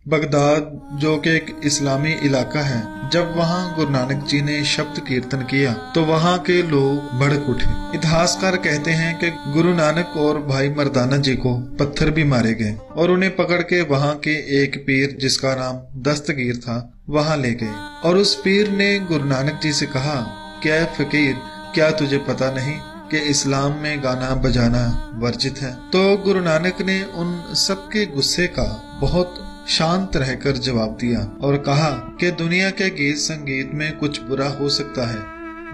Baghdad जो कि एक इस्लामी इलाका है, जब वहाँ गुरु नानक जी ने शब्द कीर्तन किया तो वहाँ के लोग भड़क उठे। इतिहासकार कहते हैं कि गुरु नानक और भाई मर्दाना जी को पत्थर भी मारे गए और उन्हें पकड़ के वहाँ के एक पीर जिसका नाम दस्तगीर था वहाँ ले गए। और उस पीर ने गुरु नानक जी से कहा, क्या फकीर, क्या तुझे पता नहीं कि इस्लाम में गाना बजाना वर्जित है? तो गुरु नानक ने उन सबके गुस्से का बहुत शांत रहकर जवाब दिया और कहा कि दुनिया के गीत संगीत में कुछ बुरा हो सकता है,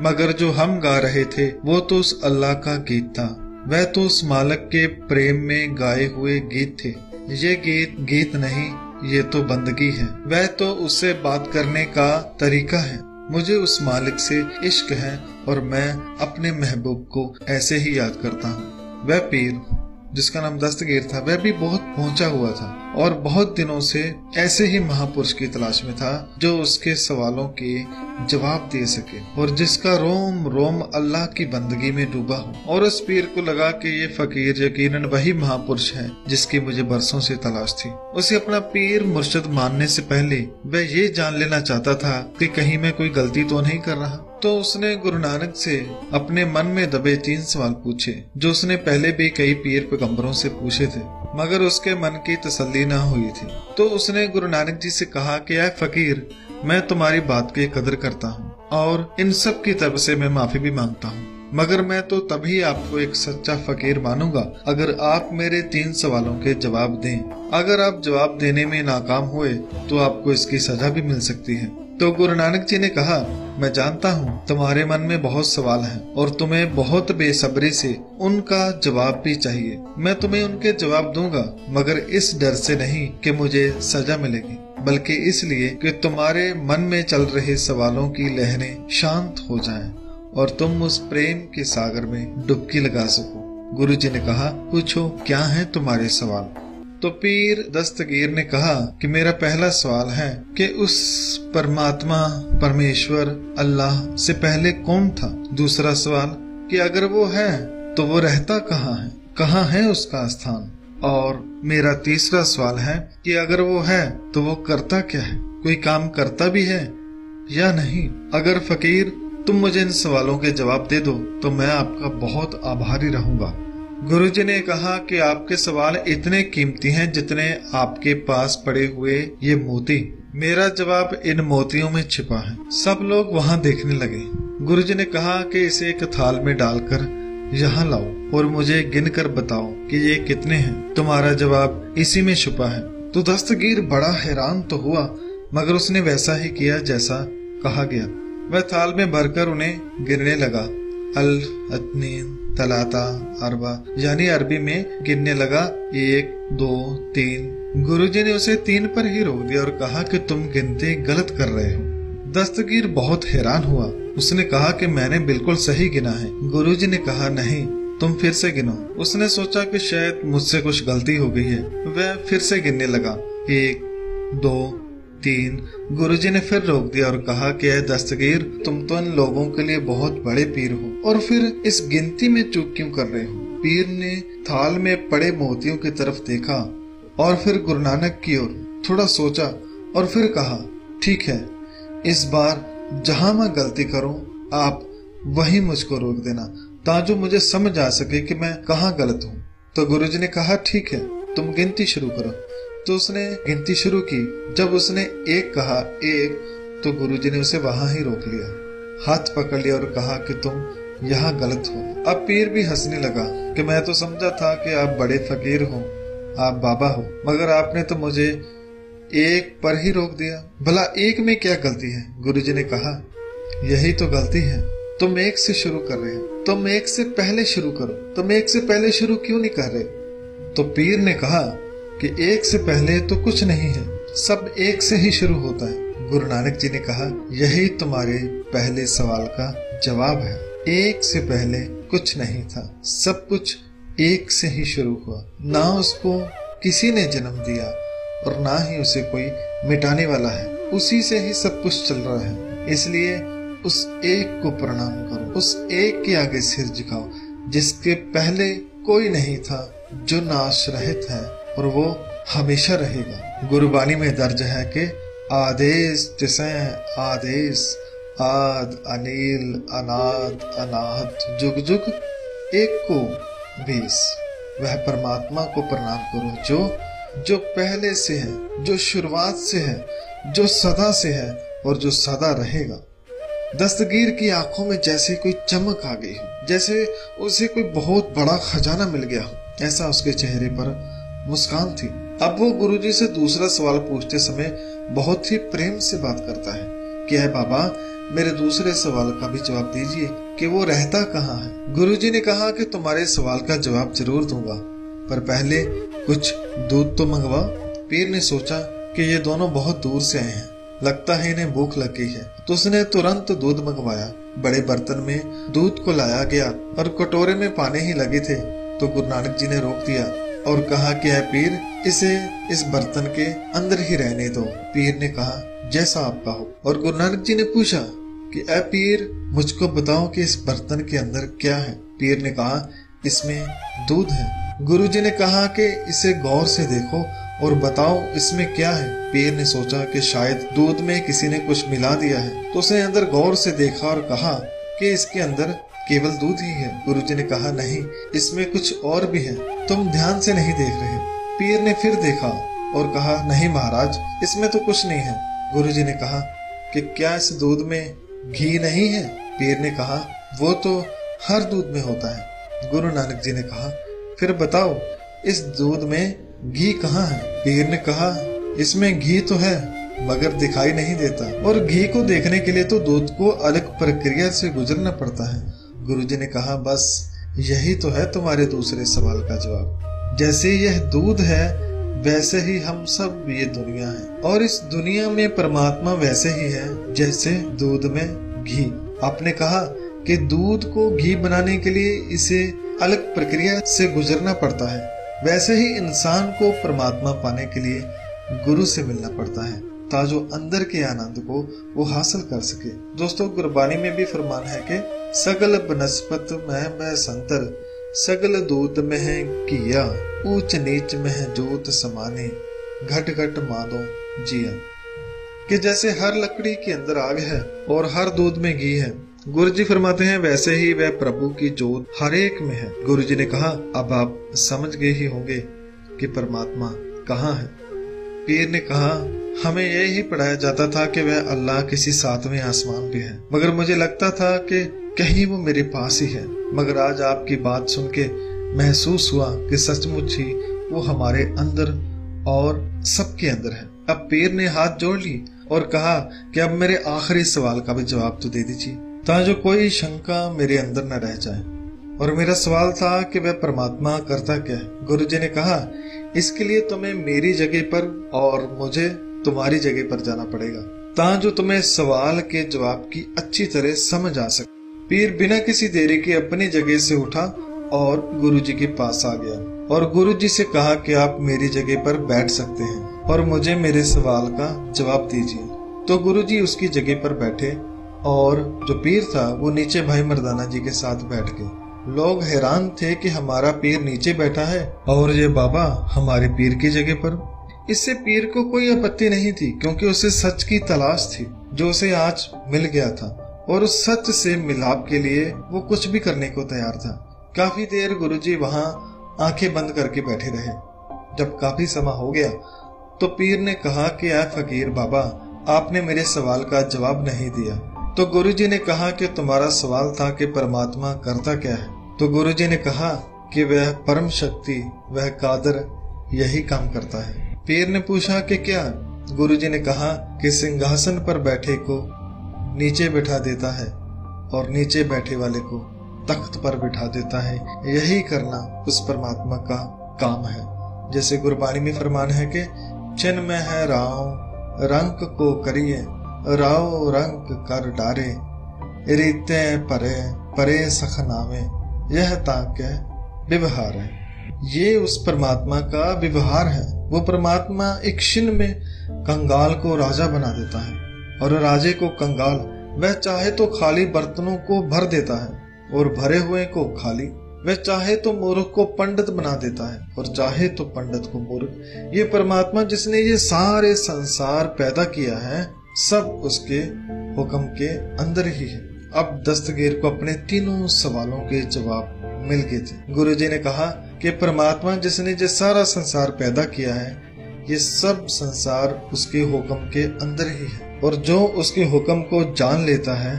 मगर जो हम गा रहे थे वो तो उस अल्लाह का गीत था, वह तो उस मालिक के प्रेम में गाए हुए गीत थे। ये गीत नहीं, ये तो बंदगी है, वह तो उससे बात करने का तरीका है। मुझे उस मालिक से इश्क है और मैं अपने महबूब को ऐसे ही याद करता हूँ। वह पीर जिसका नाम दस्तगीर था वह भी बहुत पहुंचा हुआ था और बहुत दिनों से ऐसे ही महापुरुष की तलाश में था जो उसके सवालों के जवाब दे सके और जिसका रोम रोम अल्लाह की बंदगी में डूबा हो। और उस पीर को लगा कि ये फकीर यकीनन वही महापुरुष है जिसकी मुझे बरसों से तलाश थी। उसे अपना पीर मुर्शिद मानने से पहले वह ये जान लेना चाहता था कि कहीं मैं कोई गलती तो नहीं कर रहा। तो उसने गुरु नानक से अपने मन में दबे 3 सवाल पूछे जो उसने पहले भी कई पीर पैगंबरों से पूछे थे, मगर उसके मन की तसल्ली न हुई थी। तो उसने गुरु नानक जी से कहा कि ऐ फकीर, मैं तुम्हारी बात की कदर करता हूँ और इन सब की तरफ से मैं माफी भी मांगता हूँ, मगर मैं तो तभी आपको एक सच्चा फकीर मानूंगा अगर आप मेरे 3 सवालों के जवाब दें। अगर आप जवाब देने में नाकाम हुए तो आपको इसकी सजा भी मिल सकती है। तो गुरु नानक जी ने कहा, मैं जानता हूँ तुम्हारे मन में बहुत सवाल हैं और तुम्हें बहुत बेसब्री से उनका जवाब भी चाहिए। मैं तुम्हें उनके जवाब दूंगा, मगर इस डर से नहीं कि मुझे सजा मिलेगी, बल्कि इसलिए कि तुम्हारे मन में चल रहे सवालों की लहरें शांत हो जाएं और तुम उस प्रेम के सागर में डुबकी लगा सको। गुरु जी ने कहा, पूछो क्या है तुम्हारे सवाल? तो पीर दस्तगीर ने कहा कि मेरा पहला सवाल है कि उस परमात्मा परमेश्वर अल्लाह से पहले कौन था? दूसरा सवाल कि अगर वो है तो वो रहता कहाँ है उसका स्थान? और मेरा तीसरा सवाल है कि अगर वो है तो वो करता क्या है? कोई काम करता भी है या नहीं? अगर फकीर तुम मुझे इन सवालों के जवाब दे दो तो मैं आपका बहुत आभारी रहूंगा। गुरुजी ने कहा कि आपके सवाल इतने कीमती हैं जितने आपके पास पड़े हुए ये मोती। मेरा जवाब इन मोतियों में छिपा है। सब लोग वहाँ देखने लगे। गुरुजी ने कहा कि इसे एक थाल में डालकर यहाँ लाओ और मुझे गिनकर बताओ कि ये कितने हैं। तुम्हारा जवाब इसी में छुपा है। तो दस्तगीर बड़ा हैरान तो हुआ, मगर उसने वैसा ही किया जैसा कहा गया। वह थाल में भरकर उन्हें गिनने लगा। अल अतनीन तलाता अरबा, यानी अरबी में गिनने लगा 1 2 3। गुरुजी ने उसे 3 पर ही रोक दिया और कहा कि तुम गिनते गलत कर रहे हो। दस्तगीर बहुत हैरान हुआ। उसने कहा कि मैंने बिल्कुल सही गिना है। गुरुजी ने कहा, नहीं, तुम फिर से गिनो। उसने सोचा कि शायद मुझसे कुछ गलती हो गई है। वह फिर से गिनने लगा 1 2 3। गुरुजी ने फिर रोक दिया और कहा कि ऐ दस्तगीर, तुम तो इन लोगों के लिए बहुत बड़े पीर हो और फिर इस गिनती में चूक क्यों कर रहे हो? पीर ने थाल में पड़े मोतियों की तरफ देखा और फिर गुरु नानक की ओर थोड़ा सोचा और फिर कहा, ठीक है, इस बार जहां मैं गलती करूं आप वहीं मुझको रोक देना, ताकि मुझे समझ आ सके कि मैं कहाँ गलत हूँ। तो गुरुजी ने कहा, ठीक है, तुम गिनती शुरू करो। तो उसने गिनती शुरू की। जब उसने 1 कहा 1, तो गुरुजी ने उसे वहां ही रोक लिया, हाथ पकड़ लिया और कहा कि तुम यहाँ गलत हो। अब पीर भी हंसने लगा कि मैं तो समझा था कि आप बड़े फकीर हो, आप बाबा हो, मगर आपने तो मुझे 1 पर ही रोक दिया। भला 1 में क्या गलती है? गुरुजी ने कहा, यही तो गलती है। तुम 1 से शुरू कर रहे हो। तुम 1 से पहले शुरू करो। तुम 1 से पहले शुरू क्यों नहीं कर रहे? तो पीर ने कहा कि 1 से पहले तो कुछ नहीं है, सब 1 से ही शुरू होता है। गुरु नानक जी ने कहा, यही तुम्हारे पहले सवाल का जवाब है। 1 से पहले कुछ नहीं था, सब कुछ 1 से ही शुरू हुआ। ना उसको किसी ने जन्म दिया और ना ही उसे कोई मिटाने वाला है। उसी से ही सब कुछ चल रहा है। इसलिए उस 1 को प्रणाम करो, उस 1 के आगे सिर झुकाओ जिसके पहले कोई नहीं था, जो नाश रहित है और वो हमेशा रहेगा। गुरबानी में दर्ज है कि आदेश तिसैं आदेश, आद अनिल अनाद अनाहत, जुग जुग एक को बीस। वह परमात्मा को प्रणाम करो जो पहले से है, जो शुरुआत से है, जो सदा से है और जो सदा रहेगा। दस्तगीर की आंखों में जैसे कोई चमक आ गई हो, जैसे उसे कोई बहुत बड़ा खजाना मिल गया हो, ऐसा उसके चेहरे पर मुस्कान थी। अब वो गुरुजी से दूसरा सवाल पूछते समय बहुत ही प्रेम से बात करता है कि है बाबा, मेरे दूसरे सवाल का भी जवाब दीजिए कि वो रहता कहाँ है। गुरुजी ने कहा कि तुम्हारे सवाल का जवाब जरूर दूंगा, पर पहले कुछ दूध तो मंगवा। पीर ने सोचा कि ये दोनों बहुत दूर से आए हैं, लगता है इन्हें भूख लग गई है, तो उसने तुरंत दूध मंगवाया। बड़े बर्तन में दूध को लाया गया और कटोरे में पाने ही लगे थे तो गुरु नानक जी ने रोक दिया और कहा कि है पीर, इसे इस बर्तन के अंदर ही रहने दो। पीर ने कहा जैसा आपका हो। और गुरु नानक जी ने पूछा कि ए पीर, मुझको बताओ कि इस बर्तन के अंदर क्या है। पीर ने कहा इसमें दूध है। गुरुजी ने कहा कि इसे गौर से देखो और बताओ इसमें क्या है। पीर ने सोचा कि शायद दूध में किसी ने कुछ मिला दिया है, तो उसने अंदर गौर से देखा और कहा कि इसके अंदर केवल दूध ही है। गुरुजी ने कहा नहीं, इसमें कुछ और भी है, तुम ध्यान से नहीं देख रहे। पीर ने फिर देखा और कहा नहीं महाराज, इसमें तो कुछ नहीं है। गुरुजी ने कहा कि क्या इस दूध में घी नहीं है। पीर ने कहा वो तो हर दूध में होता है। गुरु नानक जी ने कहा फिर बताओ इस दूध में घी कहाँ है। पीर ने कहा इसमें घी तो है मगर दिखाई नहीं देता, और घी को देखने के लिए तो दूध को अलग प्रक्रिया से गुजरना पड़ता है। गुरुजी ने कहा बस यही तो है तुम्हारे दूसरे सवाल का जवाब। जैसे यह दूध है वैसे ही हम सब ये दुनिया है, और इस दुनिया में परमात्मा वैसे ही है जैसे दूध में घी। आपने कहा कि दूध को घी बनाने के लिए इसे अलग प्रक्रिया से गुजरना पड़ता है, वैसे ही इंसान को परमात्मा पाने के लिए गुरु से मिलना पड़ता है ताजो अंदर के आनंद को वो हासिल कर सके। दोस्तों, गुरबानी में भी फरमान है कि सगल बनस्पत में संतर, सगल दूध में है किया, ऊंच नीच में है जोत समाने, घट घट मादो जिया। कि जैसे हर लकड़ी के अंदर आग है और हर दूध में घी है, गुरुजी फरमाते हैं वैसे ही वह प्रभु की जोत हर एक में है। गुरुजी ने कहा अब आप समझ गए ही होंगे कि परमात्मा कहाँ है। पीर ने कहा हमें यही पढ़ाया जाता था कि वह अल्लाह किसी सातवें आसमान पे है, मगर मुझे लगता था कि कहीं वो मेरे पास ही है। मगर आज आपकी बात सुन के महसूस हुआ कि सचमुच ही वो हमारे अंदर और सबके अंदर है। अब पीर ने हाथ जोड़ ली और कहा कि अब मेरे आखिरी सवाल का भी जवाब तो दे दीजिए, ताकि कोई शंका मेरे अंदर न रह जाए। और मेरा सवाल था कि वह परमात्मा करता क्या है। गुरुजी ने कहा इसके लिए तुम्हें मेरी जगह पर और मुझे तुम्हारी जगह पर जाना पड़ेगा, ताकि तुम्हें सवाल के जवाब की अच्छी तरह समझ आ सके। पीर बिना किसी देरी के अपनी जगह से उठा और गुरुजी के पास आ गया और गुरुजी से कहा कि आप मेरी जगह पर बैठ सकते हैं और मुझे मेरे सवाल का जवाब दीजिए। तो गुरुजी उसकी जगह पर बैठे और जो पीर था वो नीचे भाई मर्दाना जी के साथ बैठ गए। लोग हैरान थे कि हमारा पीर नीचे बैठा है और ये बाबा हमारे पीर की जगह पर। इससे पीर को कोई आपत्ति नहीं थी, क्योंकि उसे सच की तलाश थी जो उसे आज मिल गया था, और उस सच से मिलाप के लिए वो कुछ भी करने को तैयार था। काफी देर गुरुजी वहां आंखें बंद करके बैठे रहे। जब काफी समय हो गया तो पीर ने कहा कि आ फकीर बाबा, आपने मेरे सवाल का जवाब नहीं दिया। तो गुरुजी ने कहा कि तुम्हारा सवाल था कि परमात्मा करता क्या है। तो गुरुजी ने कहा कि वह परम शक्ति, वह कादर यही काम करता है। पीर ने पूछा कि क्या। गुरुजी ने कहा कि सिंहासन पर बैठे को नीचे बैठा देता है और नीचे बैठे वाले को तख्त पर बिठा देता है। यही करना उस परमात्मा का काम है। जैसे गुरबानी में फरमान है कि छिन में है राव, रंग को करिए, राव रंग कर डारे, रीते परे परे सखनावे, यह ताके व्यवहार है। ये उस परमात्मा का व्यवहार है। वो परमात्मा एक क्षण में कंगाल को राजा बना देता है और राजे को कंगाल। वह चाहे तो खाली बर्तनों को भर देता है और भरे हुए को खाली वह चाहे तो मूर्ख को पंडित बना देता है और चाहे तो पंडित को मूर्ख। ये परमात्मा जिसने ये सारे संसार पैदा किया है सब उसके हुक्म के अंदर ही है। अब दस्तगीर को अपने तीनों सवालों के जवाब मिल गए थे। गुरुजी ने कहा कि परमात्मा जिसने ये सारा संसार पैदा किया है ये सब संसार उसके हुक्म के अंदर ही है और जो उसके हुक्म को जान लेता है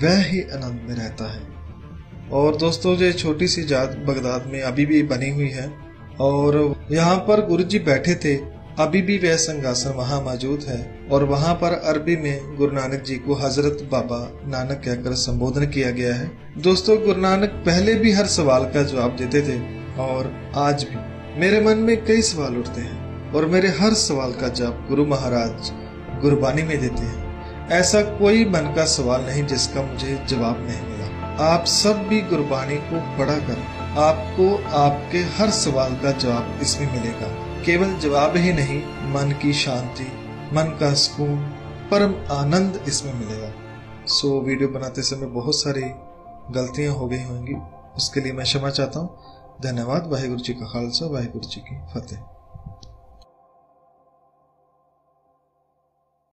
वह ही आनंद में रहता है। और दोस्तों ये छोटी सी जात बगदाद में अभी भी बनी हुई है और यहाँ पर गुरुजी बैठे थे। अभी भी वह सिंहासन वहाँ मौजूद है और वहाँ पर अरबी में गुरु नानक जी को हजरत बाबा नानक कहकर संबोधन किया गया है। दोस्तों गुरु नानक पहले भी हर सवाल का जवाब देते थे और आज भी मेरे मन में कई सवाल उठते हैं और मेरे हर सवाल का जवाब गुरु महाराज गुरबानी में देते हैं। ऐसा कोई मन का सवाल नहीं जिसका मुझे जवाब नहीं मिला। आप सब भी गुरबानी को पढ़ा कर आपको आपके हर सवाल का जवाब इसमें मिलेगा। केवल जवाब ही नहीं, मन की शांति, मन का सुकून, परम आनंद इसमें मिलेगा। सो वीडियो बनाते समय बहुत सारी गलतियां हो गई होंगी, उसके लिए मैं क्षमा चाहता हूँ। धन्यवाद। वाहिगुरु जी का खालसा, वाहिगुरु जी की फतेह।